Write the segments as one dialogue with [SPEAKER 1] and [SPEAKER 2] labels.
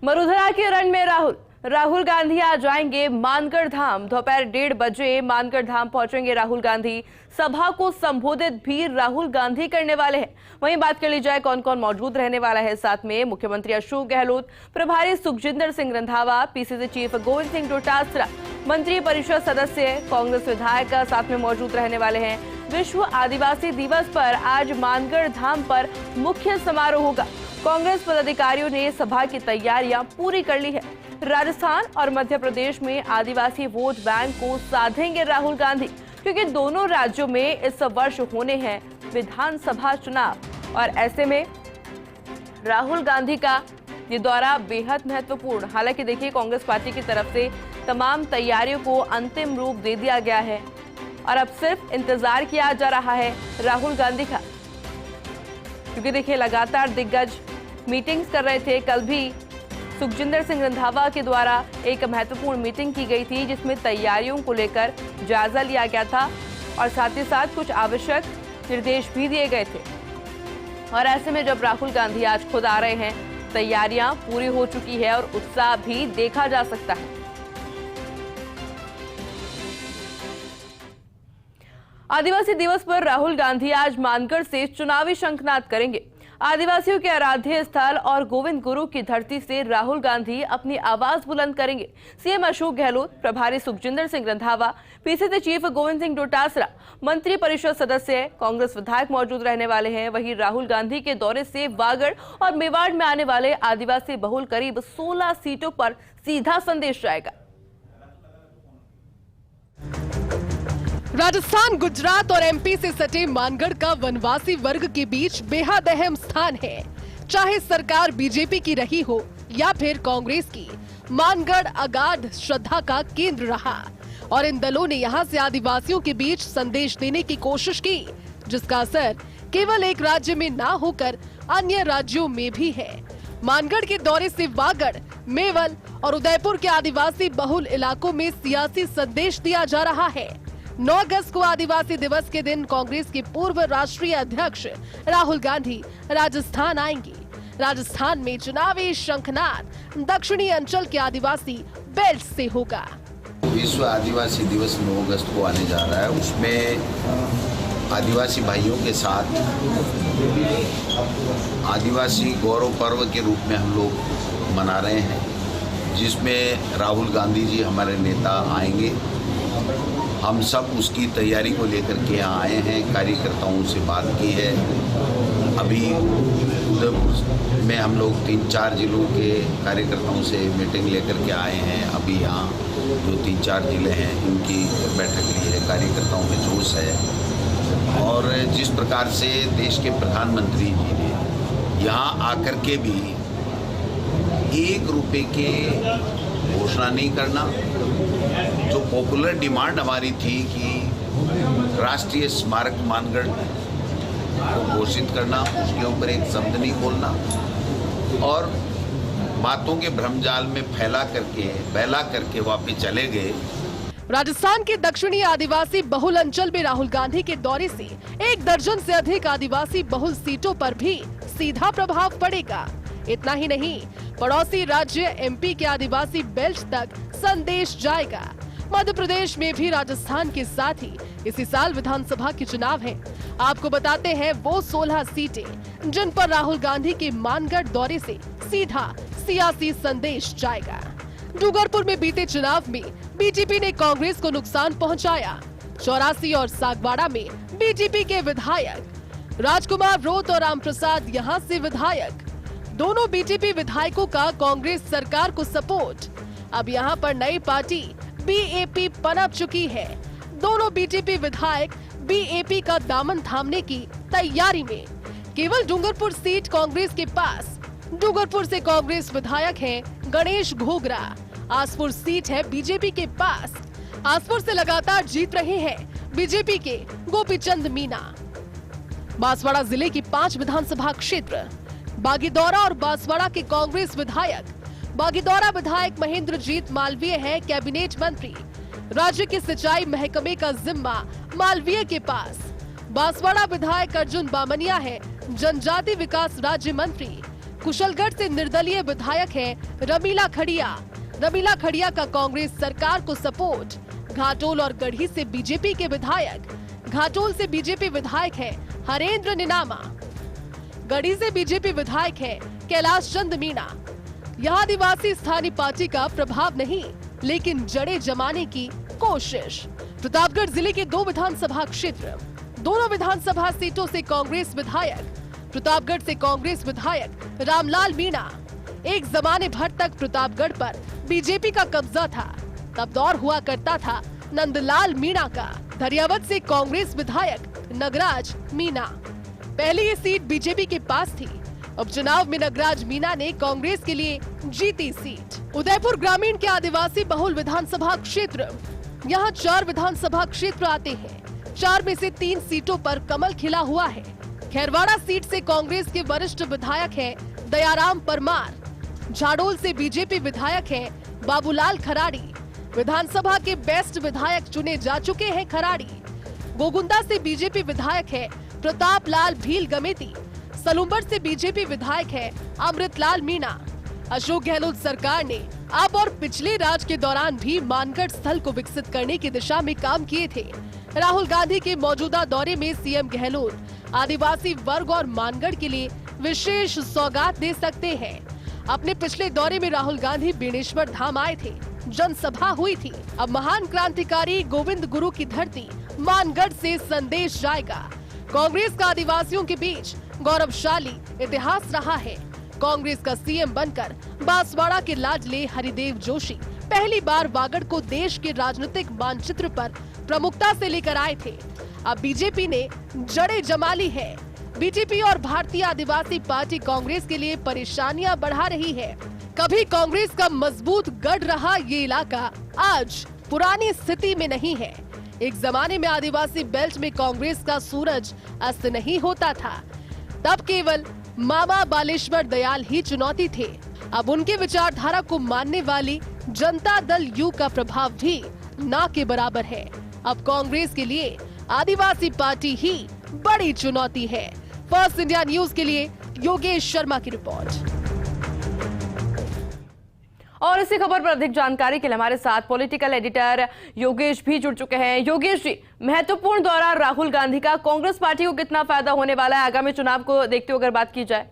[SPEAKER 1] मरुधरा के रण में राहुल गांधी आज जाएंगे मानगढ़ धाम। दोपहर 1:30 बजे मानगढ़ धाम पहुंचेंगे राहुल गांधी। सभा को संबोधित भी राहुल गांधी करने वाले हैं। वहीं बात कर ली जाए कौन कौन मौजूद रहने वाला है साथ में, मुख्यमंत्री अशोक गहलोत, प्रभारी सुखजिंदर सिंह रंधावा, पीसीसी चीफ गोविंद सिंह डोटासरा, मंत्री परिषद सदस्य, कांग्रेस विधायक साथ में मौजूद रहने वाले हैं। विश्व आदिवासी दिवस पर आज मानगढ़ धाम पर मुख्य समारोह होगा। कांग्रेस पदाधिकारियों ने सभा की तैयारियां पूरी कर ली है। राजस्थान और मध्य प्रदेश में आदिवासी वोट बैंक को साधेंगे राहुल गांधी, क्योंकि दोनों राज्यों में इस वर्ष होने हैं विधानसभा चुनाव और ऐसे में राहुल गांधी का ये दौरा बेहद महत्वपूर्ण। हालांकि देखिए, कांग्रेस पार्टी की तरफ से तमाम तैयारियों को अंतिम रूप दे दिया गया है और अब सिर्फ इंतजार किया जा रहा है राहुल गांधी का, क्योंकि देखिए लगातार दिग्गज मीटिंग्स कर रहे थे। कल भी सुखजिंदर सिंह रंधावा के द्वारा एक महत्वपूर्ण मीटिंग की गई थी, जिसमें तैयारियों को लेकर जायजा लिया गया था और साथ ही साथ कुछ आवश्यक निर्देश भी दिए गए थे। और ऐसे में जब राहुल गांधी आज खुद आ रहे हैं, तैयारियां पूरी हो चुकी है और उत्साह भी देखा जा सकता है। आदिवासी दिवस पर राहुल गांधी आज मानगढ़ से चुनावी शंखनाद करेंगे। आदिवासियों के आराध्य स्थल और गोविंद गुरु की धरती से राहुल गांधी अपनी आवाज बुलंद करेंगे। सीएम अशोक गहलोत, प्रभारी सुखजिंदर सिंह रंधावा, पीसीसी चीफ गोविंद सिंह डोटासरा, मंत्री परिषद सदस्य, कांग्रेस विधायक मौजूद रहने वाले हैं। वहीं राहुल गांधी के दौरे से वागड़ और मेवाड़ में आने वाले आदिवासी बहुल करीब 16 सीटों पर सीधा संदेश जाएगा।
[SPEAKER 2] राजस्थान, गुजरात और एमपी से सटे मानगढ़ का वनवासी वर्ग के बीच बेहद अहम स्थान है। चाहे सरकार बीजेपी की रही हो या फिर कांग्रेस की, मानगढ़ अगाध श्रद्धा का केंद्र रहा और इन दलों ने यहां से आदिवासियों के बीच संदेश देने की कोशिश की, जिसका असर केवल एक राज्य में ना होकर अन्य राज्यों में भी है। मानगढ़ के दौरे से वागड़, मेवल और उदयपुर के आदिवासी बहुल इलाकों में सियासी संदेश दिया जा रहा है। 9 अगस्त को आदिवासी दिवस के दिन कांग्रेस के पूर्व राष्ट्रीय अध्यक्ष राहुल गांधी राजस्थान आएंगे। राजस्थान में चुनावी शंखनाद दक्षिणी अंचल के आदिवासी बेल्ट से होगा।
[SPEAKER 3] विश्व आदिवासी दिवस 9 अगस्त को आने जा रहा है। उसमें आदिवासी भाइयों के साथ आदिवासी गौरव पर्व के रूप में हम लोग मना रहे हैं, जिसमें राहुल गांधी जी हमारे नेता आएंगे। हम सब उसकी तैयारी को लेकर के यहाँ आए हैं, कार्यकर्ताओं से बात की है। अभी उदयपुर में हम लोग 3-4 जिलों के कार्यकर्ताओं से मीटिंग लेकर के आए हैं। अभी यहाँ जो 3-4 जिले हैं, इनकी बैठक ली है। कार्यकर्ताओं में जोश है और जिस प्रकार से देश के प्रधानमंत्री जी ने यहाँ आकर के भी 1 रुपये के घोषणा नहीं करना, जो पॉपुलर डिमांड हमारी थी कि राष्ट्रीय स्मारक मानगढ़ को घोषित करना, उसके ऊपर एक शब्द नहीं बोलना और बातों के भ्रमजाल में बहला करके वापस चले गए।
[SPEAKER 2] राजस्थान के दक्षिणी आदिवासी बहुल अंचल में राहुल गांधी के दौरे से 1 दर्जन से अधिक आदिवासी बहुल सीटों पर भी सीधा प्रभाव पड़ेगा। इतना ही नहीं, पड़ोसी राज्य एमपी के आदिवासी बेल्ट तक संदेश जाएगा। मध्य प्रदेश में भी राजस्थान के साथ ही इसी साल विधानसभा के चुनाव हैं। आपको बताते हैं वो 16 सीटें जिन पर राहुल गांधी के मानगढ़ दौरे से सीधा सियासी संदेश जाएगा। डूंगरपुर में बीते चुनाव में बीजेपी ने कांग्रेस को नुकसान पहुंचाया। 84 और सागवाड़ा में बीजेपी के विधायक राजकुमार रोत और रामप्रसाद यहां से विधायक, दोनों बीजेपी विधायकों का कांग्रेस सरकार को सपोर्ट। अब यहां पर नई पार्टी बीएपी पनप चुकी है। दोनों बीजेपी विधायक बीएपी का दामन थामने की तैयारी में। केवल डूंगरपुर सीट कांग्रेस के पास। डूंगरपुर से कांग्रेस विधायक हैं गणेश घोगरा। आसपुर सीट है बीजेपी के पास। आसपुर से लगातार जीत रहे हैं बीजेपी के गोपीचंद मीना। बांसवाड़ा जिले की 5 विधानसभा क्षेत्र, बागीदौरा और बांसवाड़ा के कांग्रेस विधायक। बागीदौरा विधायक महेंद्रजीत मालवीय है कैबिनेट मंत्री। राज्य के सिंचाई महकमे का जिम्मा मालवीय के पास। बांसवाड़ा विधायक अर्जुन बामनिया है जनजाति विकास राज्य मंत्री। कुशलगढ़ से निर्दलीय विधायक है रमीला खड़िया। रमीला खड़िया का कांग्रेस सरकार को सपोर्ट। घाटोल और गढ़ी से बीजेपी के विधायक। घाटोल से बीजेपी विधायक है हरेंद्र निनामा। गढ़ी से बीजेपी विधायक है कैलाश चंद मीणा। यहाँ आदिवासी स्थानीय पार्टी का प्रभाव नहीं, लेकिन जड़े जमाने की कोशिश। प्रतापगढ़ जिले के 2 विधानसभा क्षेत्र, दोनों विधानसभा सीटों से कांग्रेस विधायक। प्रतापगढ़ से कांग्रेस विधायक रामलाल मीणा। एक जमाने भर तक प्रतापगढ़ पर बीजेपी का कब्जा था, तब दौर हुआ करता था नंदलाल मीणा का। धरियावद से कांग्रेस विधायक नगराज मीणा। पहले ये सीट बीजेपी के पास थी। उपचुनाव में नगराज मीणा ने कांग्रेस के लिए जीती सीट। उदयपुर ग्रामीण के आदिवासी बहुल विधानसभा क्षेत्र, यहाँ 4 विधानसभा क्षेत्र आते हैं। 4 में से 3 सीटों पर कमल खिला हुआ है। खैरवाड़ा सीट से कांग्रेस के वरिष्ठ विधायक है दयाराम परमार। झाड़ोल से बीजेपी विधायक है बाबूलाल खराड़ी। विधानसभा के बेस्ट विधायक चुने जा चुके हैं खराड़ी। गोगुंदा से बीजेपी विधायक है प्रताप लाल भील गमेती। सलूम्बर से बीजेपी विधायक है अमृतलाल मीणा। अशोक गहलोत सरकार ने अब और पिछले राज के दौरान भी मानगढ़ स्थल को विकसित करने की दिशा में काम किए थे। राहुल गांधी के मौजूदा दौरे में सीएम गहलोत आदिवासी वर्ग और मानगढ़ के लिए विशेष सौगात दे सकते हैं। अपने पिछले दौरे में राहुल गांधी बेणेश्वर धाम आए थे, जनसभा हुई थी। अब महान क्रांतिकारी गोविंद गुरु की धरती मानगढ़ से संदेश जाएगा। कांग्रेस का आदिवासियों के बीच गौरवशाली इतिहास रहा है। कांग्रेस का सीएम बनकर बांसवाड़ा के लाडले हरिदेव जोशी पहली बार वागड़ को देश के राजनीतिक मानचित्र पर प्रमुखता से लेकर आए थे। अब बीजेपी ने जड़ें जमा ली है। बीजेपी और भारतीय आदिवासी पार्टी कांग्रेस के लिए परेशानियां बढ़ा रही है। कभी कांग्रेस का मजबूत गढ़ रहा ये इलाका आज पुरानी स्थिति में नहीं है। एक जमाने में आदिवासी बेल्ट में कांग्रेस का सूरज अस्त नहीं होता था, तब केवल मामा बालेश्वर दयाल ही चुनौती थे। अब उनके विचारधारा को मानने वाली जनता दल यू का प्रभाव भी ना के बराबर है। अब कांग्रेस के लिए आदिवासी पार्टी ही बड़ी चुनौती है। फर्स्ट इंडिया न्यूज के लिए योगेश शर्मा की रिपोर्ट।
[SPEAKER 1] और इसी खबर पर अधिक जानकारी के लिए हमारे साथ पॉलिटिकल एडिटर योगेश भी जुड़ चुके हैं। योगेश जी, महत्वपूर्ण दौरा राहुल गांधी का, कांग्रेस पार्टी को कितना फायदा होने वाला है आगामी चुनाव को देखते हुए अगर बात की जाए?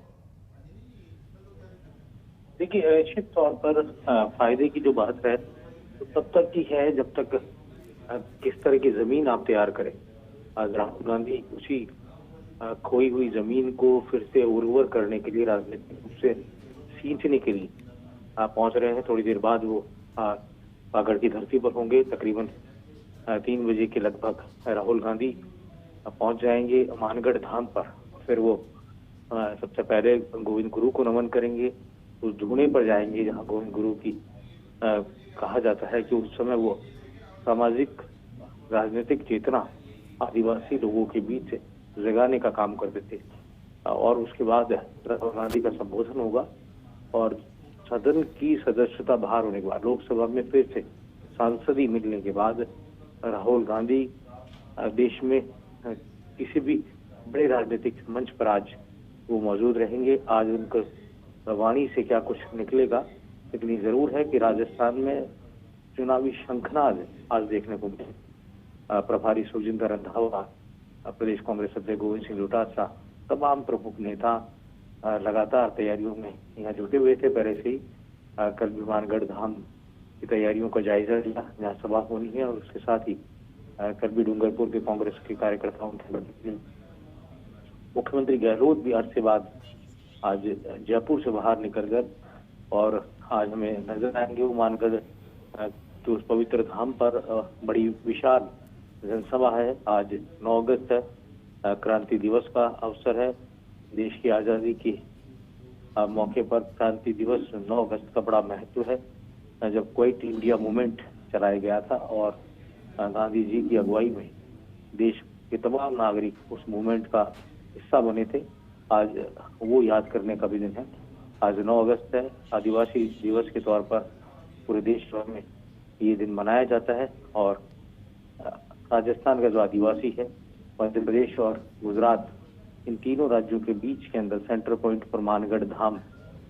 [SPEAKER 4] देखिए, निश्चित तौर पर फायदे की जो बात है तो तब तक की है जब तक किस तरह की जमीन आप तैयार करें। आज राहुल गांधी उसी खोई हुई जमीन को फिर से उर्वर करने के लिए, राजनीतिक रूप से सींचने के लिए पहुंच रहे हैं। थोड़ी देर बाद वो वागड़ की धरती पर होंगे। तकरीबन 3 बजे के लगभग राहुल गांधी पहुंच जाएंगे मानगढ़ धाम पर। फिर वो सबसे पहले गोविंद गुरु को नमन करेंगे, उस धूने पर जाएंगे जहां गोविंद गुरु की कहा जाता है कि उस समय वो सामाजिक राजनीतिक चेतना आदिवासी लोगों के बीच जगाने का काम करते थे। और उसके बाद राहुल गांधी का संबोधन होगा और सदन की सदस्यता बाहर होने के बाद, लोकसभा में फिर से सांसदी मिलने के बाद राहुल गांधी देश में किसी भी बड़े राजनीतिक मंच पर आज वो मौजूद रहेंगे। आज उनका वाणी से क्या कुछ निकलेगा, लेकिन ये जरूर है कि राजस्थान में चुनावी शंखनाद आज देखने को मिले। प्रभारी सुरजिंदर रंधावा, प्रदेश कांग्रेस अध्यक्ष गोविंद सिंह डोटासरा, तमाम प्रमुख नेता लगातार तैयारियों में यहाँ जुटे हुए थे। पहले से ही कल विमानगढ़ धाम की तैयारियों का जायजा लिया, जहाँ सभा होनी है, और उसके साथ ही कल भी डूंगरपुर के कांग्रेस के कार्यकर्ताओं के मुख्यमंत्री गहलोत भी अरसे बाद आज जयपुर से बाहर निकल कर और आज हमें नजर आएंगे वो मानगढ़ तो उस पवित्र धाम पर। बड़ी विशाल जनसभा है। आज 9 अगस्त है, क्रांति दिवस का अवसर है। देश की आजादी के मौके पर क्रांति दिवस 9 अगस्त का बड़ा महत्व है, जब क्विट इंडिया मूवमेंट चलाया गया था और गांधी जी की अगुवाई में देश के तमाम नागरिक उस मूवमेंट का हिस्सा बने थे। आज वो याद करने का भी दिन है। आज 9 अगस्त है, आदिवासी दिवस के तौर पर पूरे देश भर में ये दिन मनाया जाता है। और राजस्थान का जो आदिवासी है, मध्य प्रदेश और गुजरात, इन तीनों राज्यों के बीच के अंदर सेंटर पॉइंट पर मानगढ़ धाम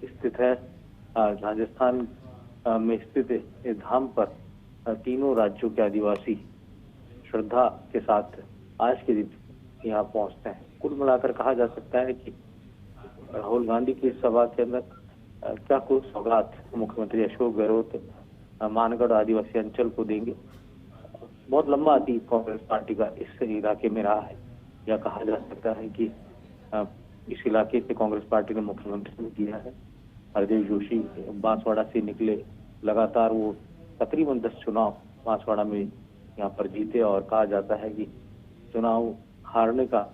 [SPEAKER 4] स्थित है। राजस्थान में स्थित इस धाम पर तीनों राज्यों के आदिवासी श्रद्धा के साथ आज के दिन यहाँ पहुँचते हैं। कुल मिलाकर कहा जा सकता है कि राहुल गांधी की सभा के अंदर क्या कुछ सौगात मुख्यमंत्री अशोक गहलोत मानगढ़ आदिवासी अंचल को देंगे। बहुत लंबा अतीत कांग्रेस पार्टी का इस इलाके में रहा है। यह कहा जा सकता है कि इस इलाके से कांग्रेस पार्टी ने मुख्यमंत्री भी किया है। हरदेव जोशी बांसवाड़ा से निकले, लगातार वो तकरीबन 10 चुनाव बांसवाड़ा में यहाँ पर जीते और कहा जाता है कि चुनाव हारने का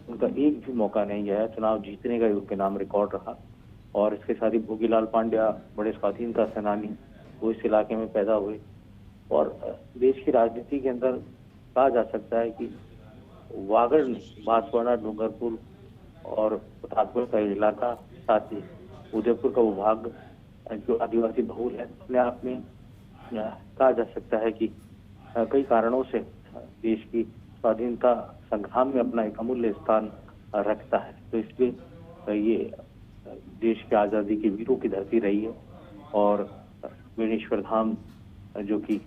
[SPEAKER 4] उनका एक भी मौका नहीं गया, चुनाव जीतने का ही उनके नाम रिकॉर्ड रहा। और इसके साथ ही भोगीलाल पांड्या बड़े स्वाधीनता सेनानी वो इस इलाके में पैदा हुए और देश की राजनीति के अंदर कहा जा सकता है कि वागड़ बांसवाड़ा, डूंगरपुर और प्रतापगढ़ का इलाका, साथ ही उदयपुर का वो भाग जो आदिवासी बहुल है, अपने आप में कहा जा सकता है कि कई कारणों से देश की स्वाधीनता संग्राम में अपना एक अमूल्य स्थान रखता है। तो इसलिए ये देश की आज़ादी के वीरों की धरती रही है। और बेणेश्वर धाम जो कि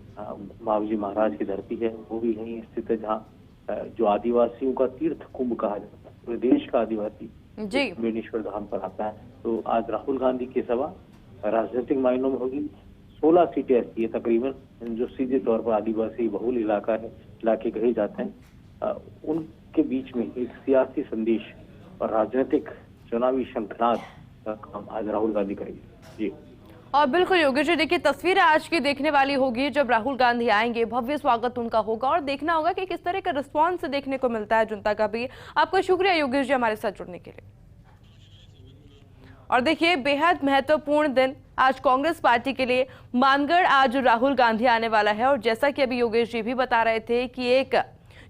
[SPEAKER 4] मावजी महाराज की धरती है, वो भी यहीं स्थित है, जहाँ जो आदिवासियों का तीर्थ कुंभ कहा जाता है। पूरे देश का आदिवासी
[SPEAKER 1] जी
[SPEAKER 4] बेणेश्वर धाम पर आता है। तो आज राहुल गांधी की सभा राजनीतिक मायनों में होगी। 16 सीटें ऐसी है तकरीबन जो सीधे तौर पर आदिवासी बहुल इलाके कहे जाते हैं, उनके बीच में एक सियासी संदेश और राजनीतिक चुनावी शंखनाद का काम आज राहुल गांधी करेंगे। जी
[SPEAKER 1] और बिल्कुल योगेश जी, देखिए तस्वीरें आज की देखने वाली होगी। जब राहुल गांधी आएंगे भव्य स्वागत उनका होगा और देखना होगा कि किस तरह का रिस्पॉन्स देखने को मिलता है जनता का भी। आपका शुक्रिया योगेश जी हमारे साथ जुड़ने के लिए। और देखिए बेहद महत्वपूर्ण दिन आज कांग्रेस पार्टी के लिए। मानगढ़ आज राहुल गांधी आने वाला है और जैसा कि अभी योगेश जी भी बता रहे थे कि एक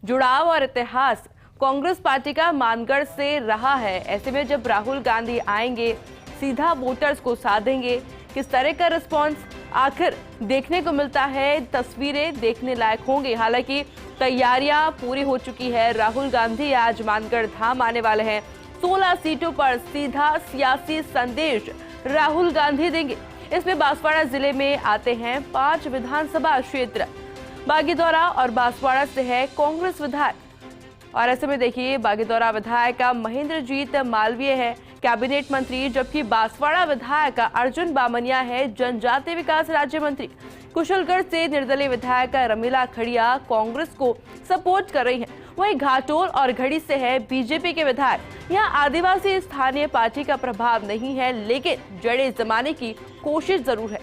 [SPEAKER 1] जुड़ाव और इतिहास कांग्रेस पार्टी का मानगढ़ से रहा है। ऐसे में जब राहुल गांधी आएंगे, सीधा वोटर्स को साधेंगे, किस तरह का रिस्पांस आखिर देखने को मिलता है, तस्वीरें देखने लायक होंगी। हालांकि तैयारियां पूरी हो चुकी है। राहुल गांधी आज मानगढ़ धाम आने वाले हैं। 16 सीटों पर सीधा सियासी संदेश राहुल गांधी देंगे। इसमें बांसवाड़ा जिले में आते हैं 5 विधानसभा क्षेत्र। बागीदौरा और बांसवाड़ा से है कांग्रेस विधायक। और ऐसे में देखिए बागीदौरा विधायक महेंद्रजीत मालवीय है कैबिनेट मंत्री, जबकि बांसवाड़ा विधायक अर्जुन बामनिया है जनजातीय विकास राज्य मंत्री। कुशलगढ़ से निर्दलीय विधायक रमीला खड़िया कांग्रेस को सपोर्ट कर रही हैं। वहीं घाटोल और घड़ी से है बीजेपी के विधायक। यहाँ आदिवासी स्थानीय पार्टी का प्रभाव नहीं है, लेकिन जड़ें जमाने की कोशिश जरूर है।